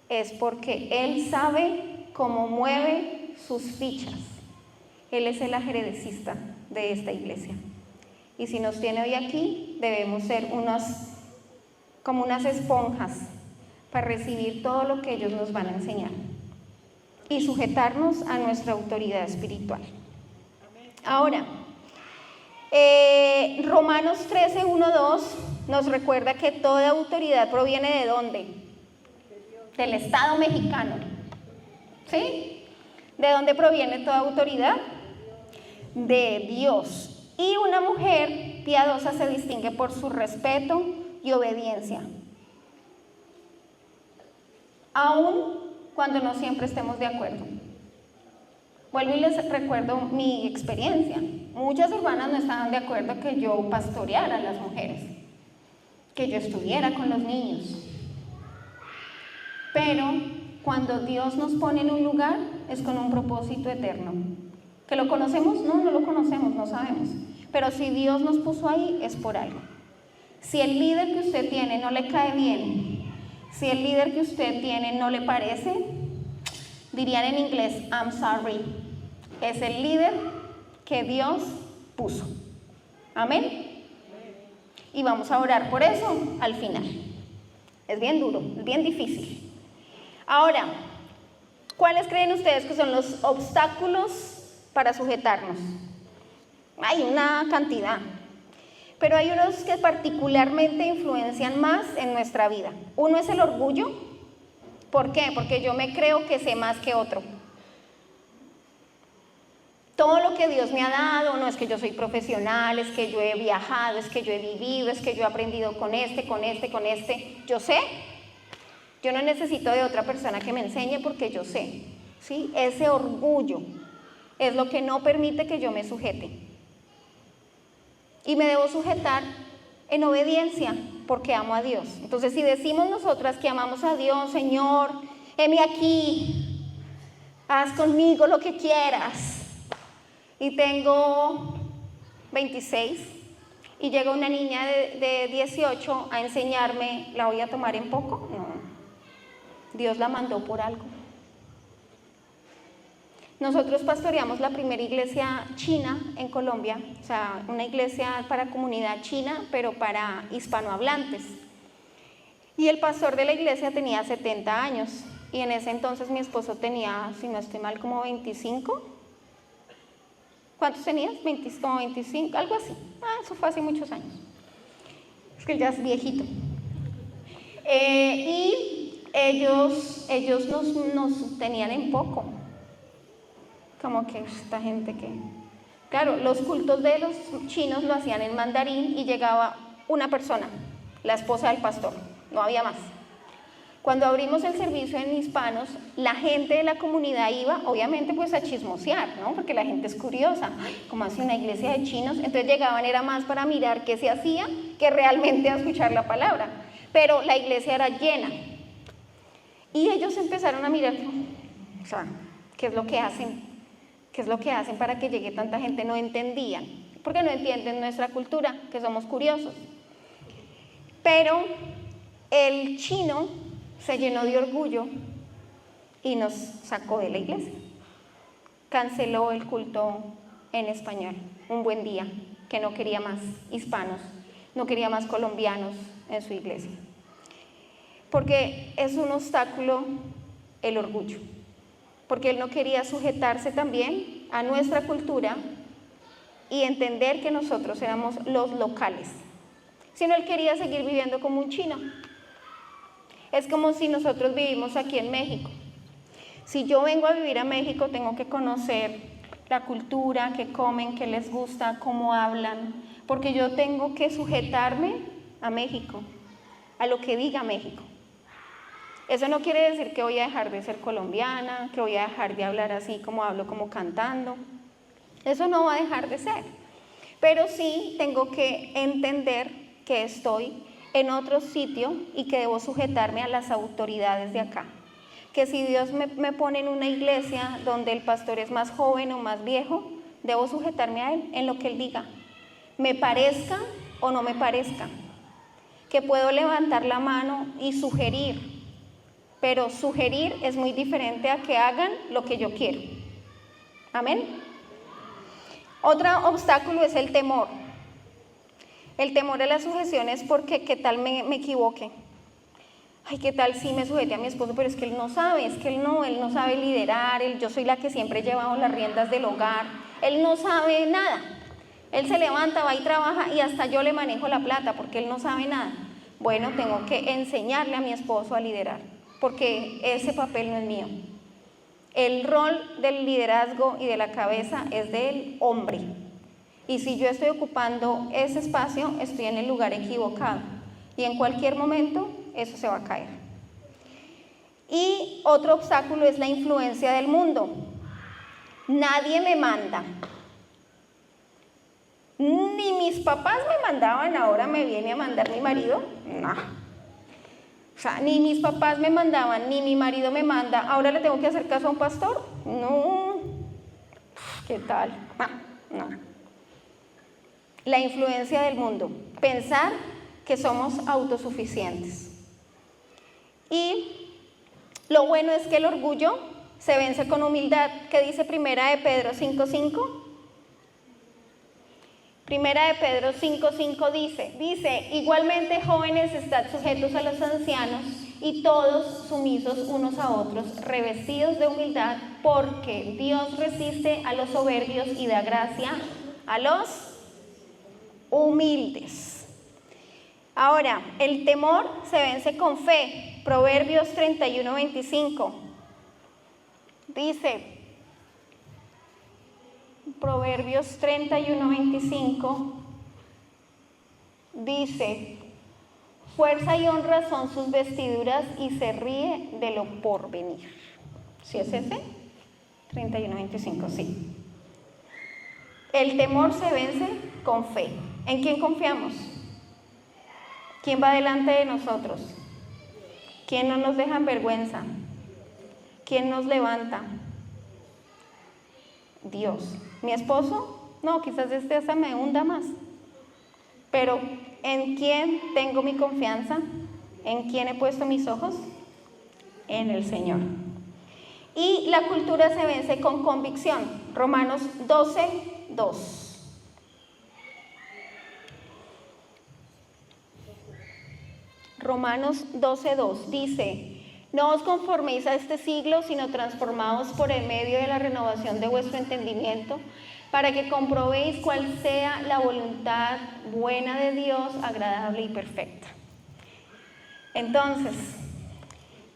es porque Él sabe cómo mueve sus fichas. Él es el ajedrecista de esta iglesia. Y si nos tiene hoy aquí, debemos ser como unas esponjas para recibir todo lo que ellos nos van a enseñar y sujetarnos a nuestra autoridad espiritual. Ahora, Romanos 13, 1, 2 nos recuerda que toda autoridad proviene ¿de dónde? Del Estado mexicano. ¿Sí? ¿De dónde proviene toda autoridad? De Dios. Y una mujer piadosa se distingue por su respeto y obediencia, aun cuando no siempre estemos de acuerdo. Vuelvo y les recuerdo mi experiencia. Muchas hermanas no estaban de acuerdo que yo pastoreara a las mujeres, que yo estuviera con los niños. Pero cuando Dios nos pone en un lugar, es con un propósito eterno. ¿Que lo conocemos? No, no lo conocemos, no sabemos. Pero si Dios nos puso ahí, es por algo. Si el líder que usted tiene no le cae bien, si el líder que usted tiene no le parece, dirían en inglés, I'm sorry. Es el líder que Dios puso. Amén. Y vamos a orar por eso al final. Es bien duro, es bien difícil. Ahora, ¿cuáles creen ustedes que son los obstáculos para sujetarnos? Hay una cantidad, pero hay unos que particularmente influencian más en nuestra vida. Uno es el orgullo. ¿Por qué? Porque yo me creo que sé más que otro. Todo lo que Dios me ha dado, no es que yo soy profesional, es que yo he viajado, es que yo he vivido, es que yo he aprendido con este, yo sé. Yo no necesito de otra persona que me enseñe porque yo sé, ¿sí? Ese orgullo es lo que no permite que yo me sujete. Y me debo sujetar en obediencia porque amo a Dios. Entonces, si decimos nosotras que amamos a Dios, Señor, heme aquí, haz conmigo lo que quieras, y tengo 26 y llega una niña de 18 a enseñarme, ¿la voy a tomar en poco? No, Dios la mandó por algo. Nosotros pastoreamos la primera iglesia china en Colombia, o sea, una iglesia para comunidad china, pero para hispanohablantes. Y el pastor de la iglesia tenía 70 años, y en ese entonces mi esposo tenía, si no estoy mal, como 25. ¿Cuántos tenías? 20, como 25, algo así. Eso fue hace muchos años. Es que él ya es viejito. Y ellos nos tenían en poco. Como que esta gente que... Claro, los cultos de los chinos lo hacían en mandarín y llegaba una persona, la esposa del pastor, no había más. Cuando abrimos el servicio en hispanos, la gente de la comunidad iba, obviamente, pues a chismosear, ¿no? Porque la gente es curiosa. ¿Cómo hace una iglesia de chinos? Entonces llegaban, era más para mirar qué se hacía que realmente a escuchar la palabra. Pero la iglesia era llena. Y ellos empezaron a mirar, o sea, ¿qué es lo que hacen? ¿Qué es lo que hacen para que llegue tanta gente? No entendían, porque no entienden nuestra cultura, que somos curiosos. Pero el chino se llenó de orgullo y nos sacó de la iglesia. Canceló el culto en español, un buen día, que no quería más hispanos, no quería más colombianos en su iglesia. Porque es un obstáculo el orgullo, porque él no quería sujetarse también a nuestra cultura y entender que nosotros éramos los locales, sino él quería seguir viviendo como un chino. Es como si nosotros vivimos aquí en México. Si yo vengo a vivir a México, tengo que conocer la cultura, qué comen, qué les gusta, cómo hablan, porque yo tengo que sujetarme a México, a lo que diga México. Eso no quiere decir que voy a dejar de ser colombiana, que voy a dejar de hablar así como hablo, como cantando. Eso no va a dejar de ser. Pero sí tengo que entender que estoy en otro sitio y que debo sujetarme a las autoridades de acá. Que si Dios me pone en una iglesia donde el pastor es más joven o más viejo, debo sujetarme a él en lo que él diga, me parezca o no me parezca. Que puedo levantar la mano y sugerir, pero sugerir es muy diferente a que hagan lo que yo quiero. Amén. Otro obstáculo es el temor. El temor a la sujeción es porque ¿qué tal me equivoque? Ay, ¿qué tal si me sujete a mi esposo? Pero es que él no sabe, es que él no sabe liderar, yo soy la que siempre he llevado las riendas del hogar, él no sabe nada. Él se levanta, va y trabaja y hasta yo le manejo la plata porque él no sabe nada. Bueno, tengo que enseñarle a mi esposo a liderar porque ese papel no es mío. El rol del liderazgo y de la cabeza es del hombre. Y si yo estoy ocupando ese espacio, estoy en el lugar equivocado. Y en cualquier momento, eso se va a caer. Y otro obstáculo es la influencia del mundo. Nadie me manda. Ni mis papás me mandaban, ahora me viene a mandar mi marido. No. O sea, ni mis papás me mandaban, ni mi marido me manda. ¿Ahora le tengo que hacer caso a un pastor? No. ¿Qué tal? No. La influencia del mundo, pensar que somos autosuficientes. Y lo bueno es que el orgullo se vence con humildad, que dice Primera de Pedro 5:5. Primera de Pedro 5:5 dice, igualmente jóvenes, estad sujetos a los ancianos y todos sumisos unos a otros, revestidos de humildad, porque Dios resiste a los soberbios y da gracia a los humildes. Ahora, el temor se vence con fe. Proverbios 31:25 dice, Proverbios 31:25 dice: fuerza y honra son sus vestiduras y se ríe de lo porvenir. ¿Sí es ese? 31:25, sí. El temor se vence con fe. ¿En quién confiamos? ¿Quién va delante de nosotros? ¿Quién no nos deja en vergüenza? ¿Quién nos levanta? Dios. ¿Mi esposo? No, quizás hasta me hunda más. Pero ¿en quién tengo mi confianza? ¿En quién he puesto mis ojos? En el Señor. Y la cultura se vence con convicción. Romanos 12:2. Romanos 12:2 dice: no os conforméis a este siglo, sino transformaos por el medio de la renovación de vuestro entendimiento, para que comprobéis cuál sea la voluntad buena de Dios, agradable y perfecta. Entonces,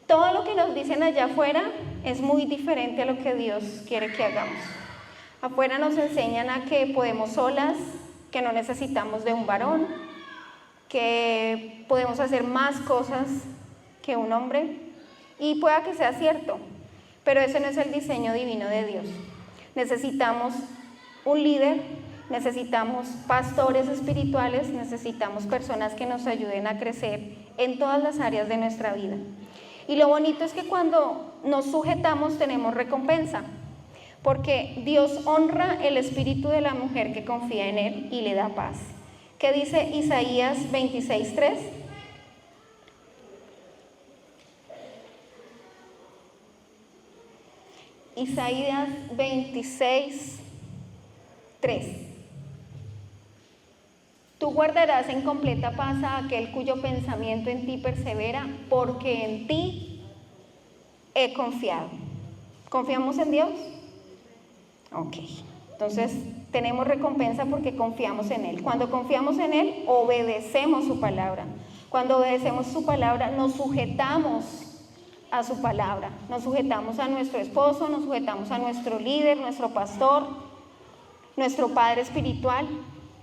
todo lo que nos dicen allá afuera es muy diferente a lo que Dios quiere que hagamos. Afuera nos enseñan a que podemos solas, que no necesitamos de un varón, que podemos hacer más cosas que un hombre, y pueda que sea cierto, pero ese no es el diseño divino de Dios. Necesitamos un líder, necesitamos pastores espirituales, necesitamos personas que nos ayuden a crecer en todas las áreas de nuestra vida. Y lo bonito es que cuando nos sujetamos tenemos recompensa, porque Dios honra el espíritu de la mujer que confía en Él y le da paz. ¿Qué dice Isaías 26:3? Isaías 26:3. Tú guardarás en completa paz a aquel cuyo pensamiento en ti persevera, porque en ti he confiado. ¿Confiamos en Dios? Ok. Entonces, tenemos recompensa porque confiamos en Él. Cuando confiamos en Él, obedecemos su palabra. Cuando obedecemos su palabra, nos sujetamos a su palabra. Nos sujetamos a nuestro esposo, nos sujetamos a nuestro líder, nuestro pastor, nuestro padre espiritual,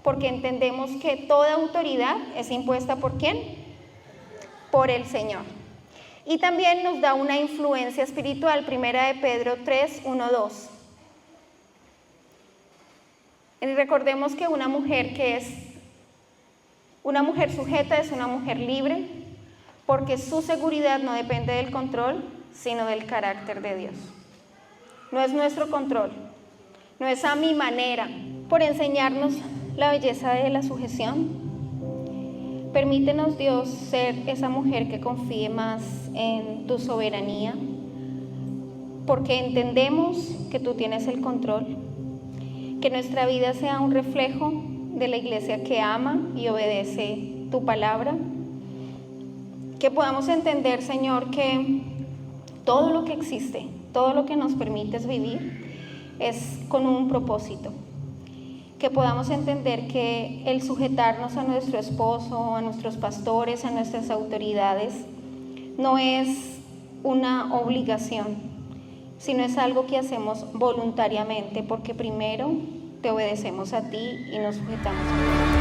porque entendemos que toda autoridad es impuesta ¿por quién? Por el Señor. Y también nos da una influencia espiritual. Primera de Pedro 3:1-2. Y recordemos que una mujer sujeta es una mujer libre, porque su seguridad no depende del control, sino del carácter de Dios. No es nuestro control, no es a mi manera. Por enseñarnos la belleza de la sujeción, permítenos, Dios, ser esa mujer que confíe más en tu soberanía, porque entendemos que tú tienes el control. Que nuestra vida sea un reflejo de la iglesia que ama y obedece tu palabra. Que podamos entender, Señor, que todo lo que existe, todo lo que nos permites vivir es con un propósito. Que podamos entender que el sujetarnos a nuestro esposo, a nuestros pastores, a nuestras autoridades, no es una obligación, sino es algo que hacemos voluntariamente, porque primero te obedecemos a ti y nos sujetamos a ti.